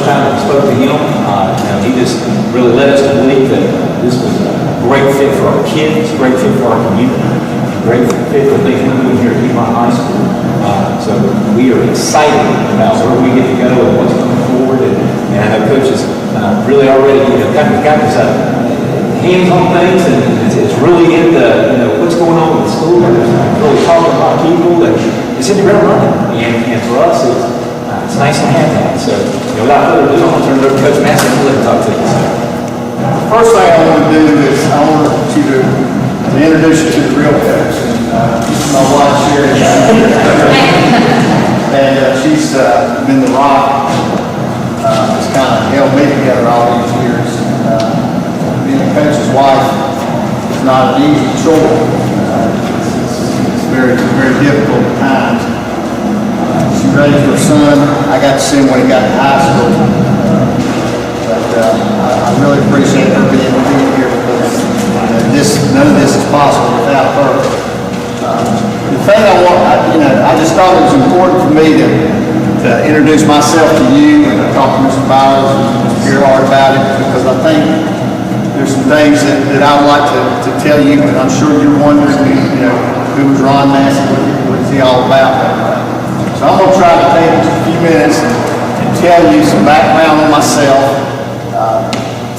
first time we spoke to him, he just really led us to believe that this was a great fit for our kids, great fit for our community, great fit for things we're doing here at Piedmont High School. So we are excited about where we get to go and what's coming forward. And I know Coach is really already got his hands on things, and it's really in the what's going on with the school. There's really talking about people, and it's in the ground running. And for us, it's nice to have that. So without further ado, I'm going to turn it over to Coach Massey and let him talk to you. The first thing I want to do is I want you to introduce you to the real coach. My wife Sherry, and she's been the rock. Has kind of held me together all these years. Being a coach's wife is not an easy chore. It's very, very difficult at times. She raised her son. I got to see him when he got to high school. I really appreciate her being here because none of this is possible without her. The thing I just thought it was important for me to introduce myself to you and talk to Mr. Bowers and Mr. Gerhard about it, because I think there's some things that I would like to tell you, and I'm sure you're wondering, who was Ron Massey, what's he all about? So I'm going to try to take just a few minutes and tell you some background on myself,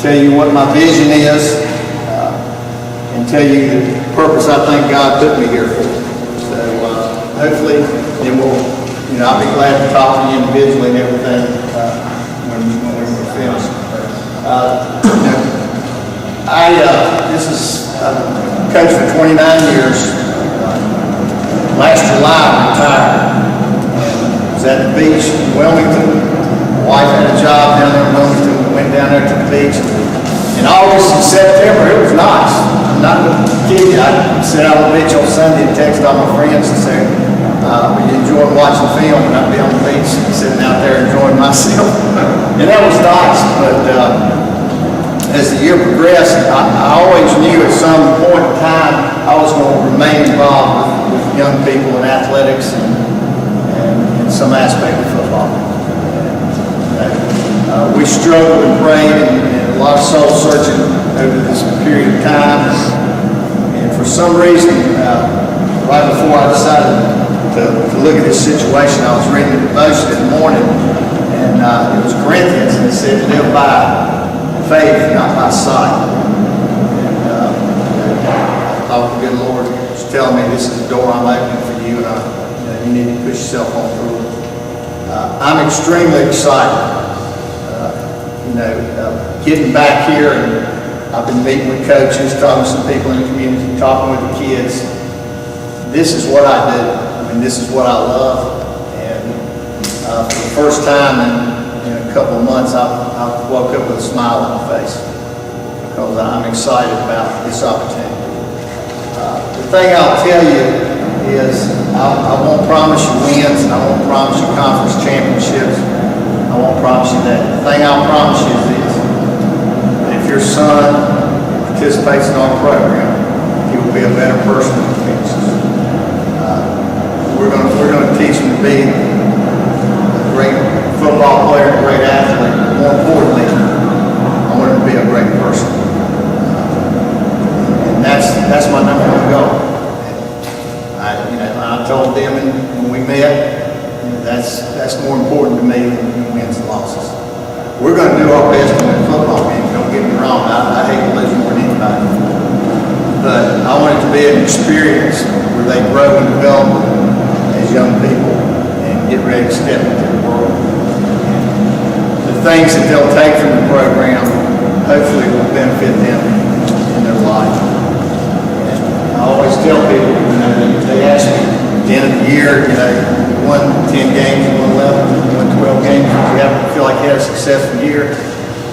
tell you what my vision is, and tell you the purpose I think God put me here for. So hopefully, then I'll be glad to talk to you individually and everything when we're finished. I've coached for 29 years. Last July I retired. I was at the beach in Wilmington. My wife had a job down there in Wilmington. We went down there to the beach. In August and September, it was nice. I'm not going to kid you. I sit out on the beach on Sunday and text all my friends and say, we enjoyed watching film, and I'd be on the beach sitting out there enjoying myself. And that was nice, but as the year progressed, I always knew at some point in time I was going to remain involved with young people in athletics and some aspect of football. We struggled and prayed and a lot of soul searching over this period of time. And for some reason, right before I decided to look at this situation, I was reading the devotion in the morning, and it was Corinthians, and it said, live by faith, not by sight. And I thought the good Lord was telling me, this is the door I'm opening for you, and you need to push yourself on through it. I'm extremely excited. Getting back here, and I've been meeting with coaches, talking to some people in the community, talking with the kids. This is what I do. I mean, this is what I love. And for the first time in a couple of months, I woke up with a smile on my face because I'm excited about this opportunity. The thing I'll tell you is I won't promise you wins, and I won't promise you conference championships. I won't promise you that. The thing I'll promise you is this. If your son participates in our program, he will be a better person than he thinks. We're going to teach him to be a great football player, a great athlete. More importantly, I want him to be a great person. And that's my number one goal. I told them when we met, that's more important to me than wins and losses. We're going to do our best to win football games. Don't get me wrong. I hate to lose more than anybody. But I want it to be an experience where they grow and develop as young people and get ready to step into the world. The things that they'll take from the program hopefully will benefit them in their life. And I always tell people, they ask me at the end of the year, you won 10 games, you won 11, you won 12 games, you feel like you had a successful year.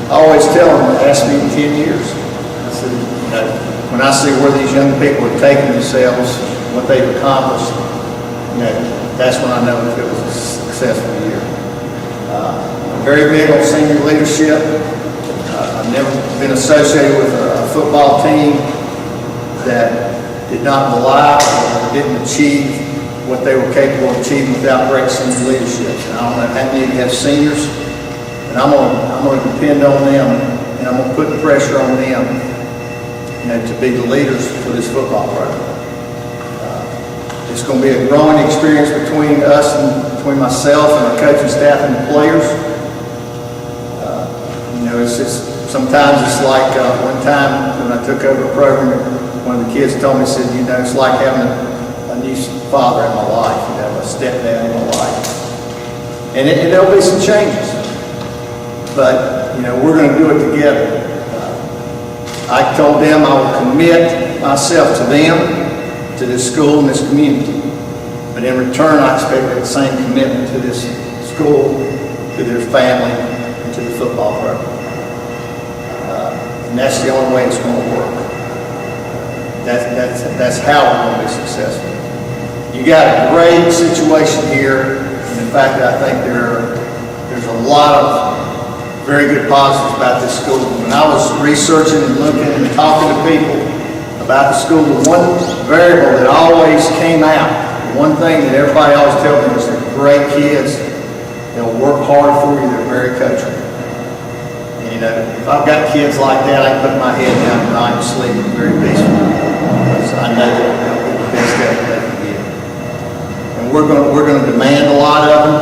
I always tell them, ask me in 10 years. I said, when I see where these young people are taking themselves, what they've accomplished, that's when I know if it was a successful year. I'm very big on senior leadership. I've never been associated with a football team that did not rely or didn't achieve what they were capable of achieving without great senior leadership. And I don't know how many of you have seniors. And I'm gonna depend on them, and I'm gonna put the pressure on them, to be the leaders for this football program. It's going to be a growing experience between us and between myself and our coaching staff and the players. It's just, sometimes it's like one time when I took over a program, one of the kids told me, said, it's like having a new father in my life, a stepdad in my life. And there'll be some changes, but we're going to do it together. I told them I will commit myself to them, to this school and this community. But in return, I expect that same commitment to this school, to their family, and to the football program. And that's the only way it's going to work. That's how we're going to be successful. You got a great situation here, and in fact, I think there's a lot of very good positives about this school. When I was researching and looking and talking to people about the school, the one variable that always came out, one thing that everybody always tells me is they're great kids, they'll work hard for you, they're very coachable. And if I've got kids like that, I can put my head down at night and sleep very peacefully, because I know that they'll get the best out they can get. And we're going to demand a lot of them.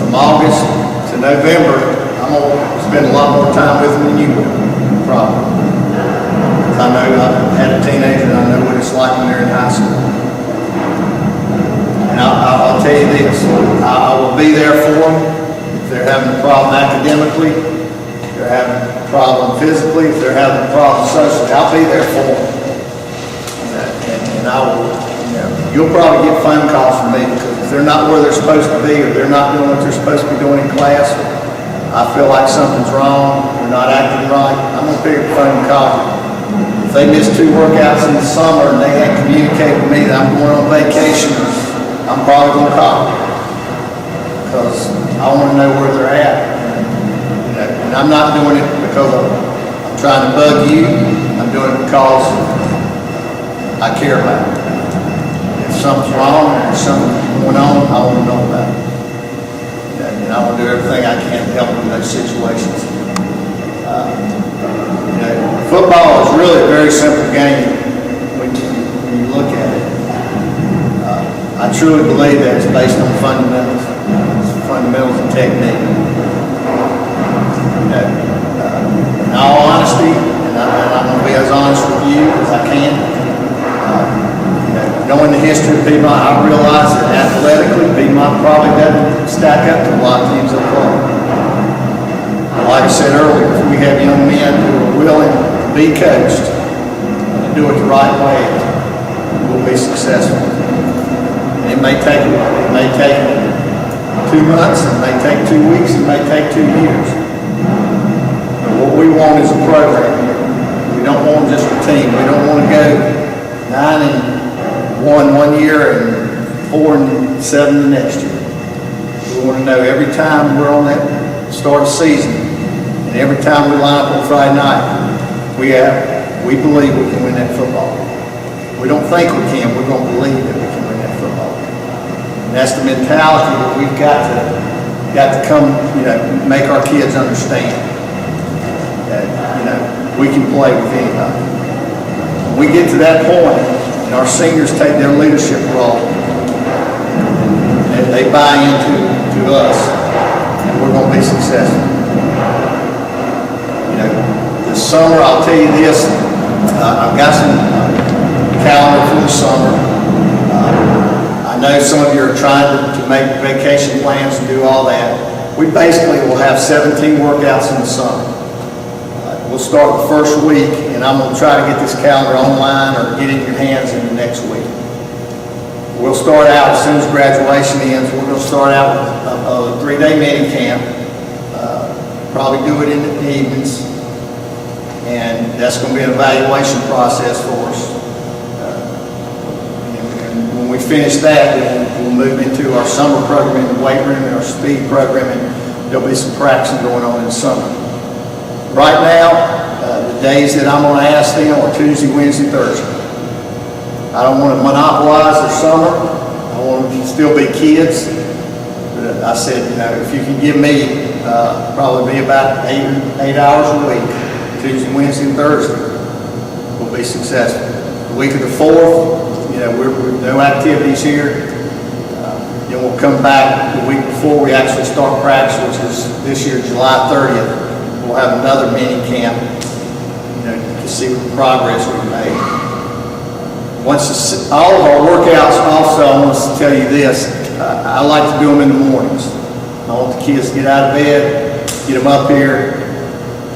From August to November, I'm going to spend a lot more time with them than you will, probably. I know I've had a teenager and I know what it's like when they're in high school. And I'll tell you this, I will be there for them. If they're having a problem academically, if they're having a problem physically, if they're having a problem socially, I'll be there for them. And I will, you'll probably get phone calls from me because if they're not where they're supposed to be or they're not doing what they're supposed to be doing in class, I feel like something's wrong, they're not acting right, I'm going to pick up the phone and call you. If they miss 2 workouts in the summer and they hadn't communicated with me that I'm going on vacation, I'm probably going to call them because I want to know where they're at. And I'm not doing it because I'm trying to bug you. I'm doing it because I care about it. If something's wrong or there's something going on, I want to know about it. And I will do everything I can to help in those situations. Football is really a very simple game when you look at it. I truly believe that it's based on fundamentals and technique. In all honesty, and I'm going to be as honest with you as I can, knowing the history of Piedmont, I realize that athletically, Piedmont probably doesn't stack up to a lot of teams that play. Like I said earlier, if we have young men who are willing to be coached and do it the right way, we'll be successful. And it may take 2 months, it may take 2 weeks, it may take 2 years. But what we want is a program here. We don't want just a team. We don't want to go 9-1 one year and 4-7 the next year. We want to know every time we're on that start of season, and every time we line up on Friday night, we believe we can win that football. We don't think we can, we're going to believe that we can win that football. And that's the mentality that we've got to come, make our kids understand that, we can play with anybody. When we get to that point, and our seniors take their leadership role, and they buy into us, and we're going to be successful. This summer, I'll tell you this, I've got some calendar for the summer. I know some of you are trying to make vacation plans and do all that. We basically will have 17 workouts in the summer. We'll start the first week, and I'm going to try to get this calendar online or get it in your hands in the next week. We'll start out as soon as graduation ends. We're going to start out with a 3-day mini camp. Probably do it in the evenings, and that's going to be an evaluation process for us. And when we finish that, we'll move into our summer program in the weight room and our speed program, and there'll be some practicing going on in the summer. Right now, the days that I'm going to ask them are Tuesday, Wednesday, Thursday. I don't want to monopolize their summer. I want them to still be kids. But I said, if you can give me probably be about 8 hours a week, Tuesday, Wednesday, and Thursday, we'll be successful. The week of the 4th, we're no activities here. Then we'll come back the week before we actually start practice, which is this year, July 30th. We'll have another mini camp, to see what progress we've made. All of our workouts, also, I want to tell you this, I like to do them in the mornings. I want the kids to get out of bed, get them up here,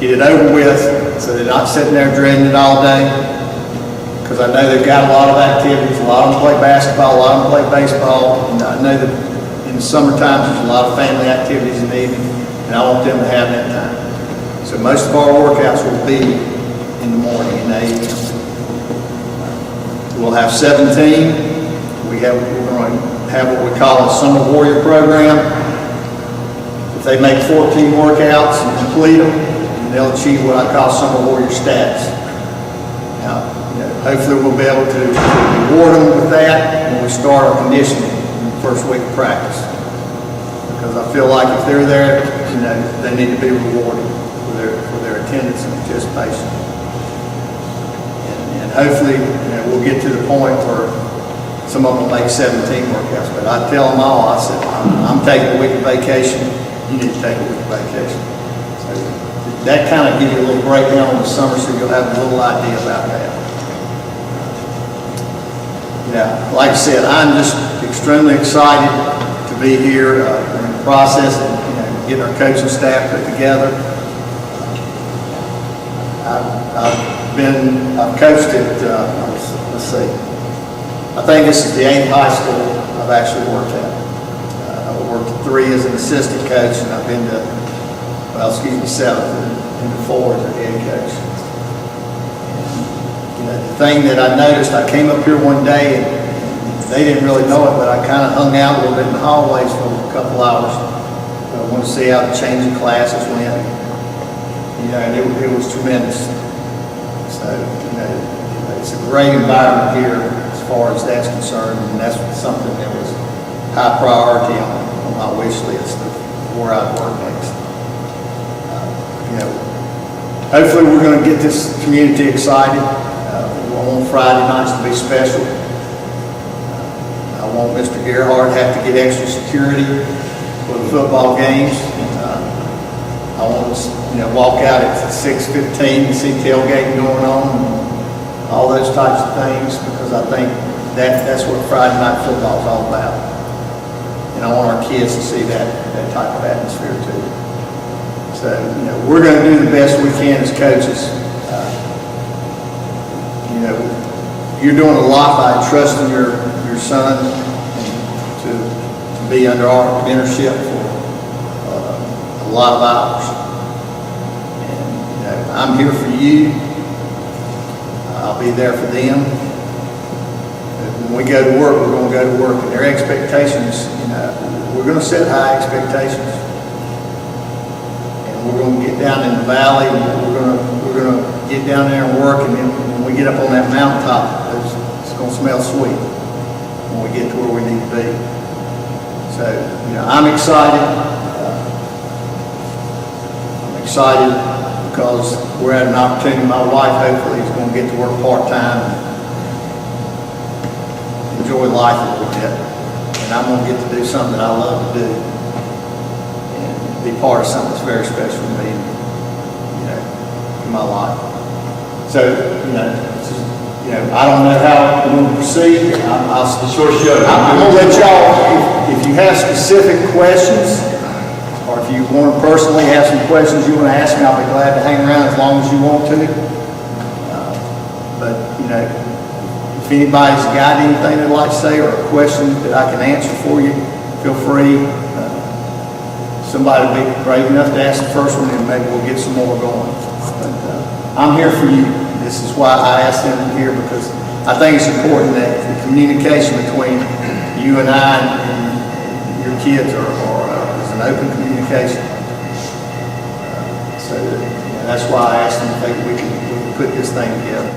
get it over with, so they're not sitting there dreading it all day. Because I know they've got a lot of activities. A lot of them play basketball, a lot of them play baseball. And I know that in the summertime there's a lot of family activities in the evening, and I want them to have that time. So most of our workouts will be in the morning, in the evening. We'll have 17. We're going to have what we call a Summer Warrior program. If they make 14 workouts and complete them, they'll achieve what I call Summer Warrior status. Now, hopefully we'll be able to reward them with that when we start our conditioning in the first week of practice. Because I feel like if they're there, they need to be rewarded for their attendance and participation. And hopefully, we'll get to the point where some of them make 17 workouts. But I tell them all, I said, I'm taking a week of vacation. You need to take a week of vacation. So that kind of gives you a little breakdown on the summer, so you'll have a little idea about that. Like I said, I'm just extremely excited to be here in the process of getting our coaching staff put together. I've coached at, let's see, I think this is the 8th high school I've actually worked at. I worked at 3 as an assistant coach, and I've been to, 7th and 4 as a head coach. The thing that I noticed, I came up here one day and they didn't really know it, but I kind of hung out a little bit in the hallways for a couple hours. I wanted to see how the change of classes went. And it was tremendous. So, it's a great environment here as far as that's concerned, and that's something that was high priority on my wish list of where I'd work next. Hopefully we're going to get this community excited. I want Friday nights to be special. I want Mr. Gerhardt to have to get extra security for the football games. I want to walk out at 6:15 and see tailgating going on, and all those types of things, because I think that's what Friday night football is all about. And I want our kids to see that type of atmosphere too. So we're going to do the best we can as coaches. You're doing a lot by trusting your son to be under our mentorship for a lot of hours. And I'm here for you. I'll be there for them. When we go to work, we're going to go to work, and their expectations, we're going to set high expectations. And we're going to get down in the valley, and we're going to get down there and work, and then when we get up on that mountaintop, it's going to smell sweet when we get to where we need to be. So, I'm excited. I'm excited because we're at an opportunity. My wife, hopefully, is going to get to work part-time and enjoy life a little bit. And I'm going to get to do something that I love to do and be part of something that's very special to me, in my life. So, I don't know how we're going to proceed. I'm going to let y'all, if you have specific questions, or if you want to personally have some questions you want to ask me, I'll be glad to hang around as long as you want to. But, if anybody's got anything they'd like to say or a question that I can answer for you, feel free. Somebody will be brave enough to ask the first one, and maybe we'll get some more going. But I'm here for you. This is why I asked them here, because I think it's important that the communication between you and I and your kids is an open communication. So that's why I asked them if we could put this thing together.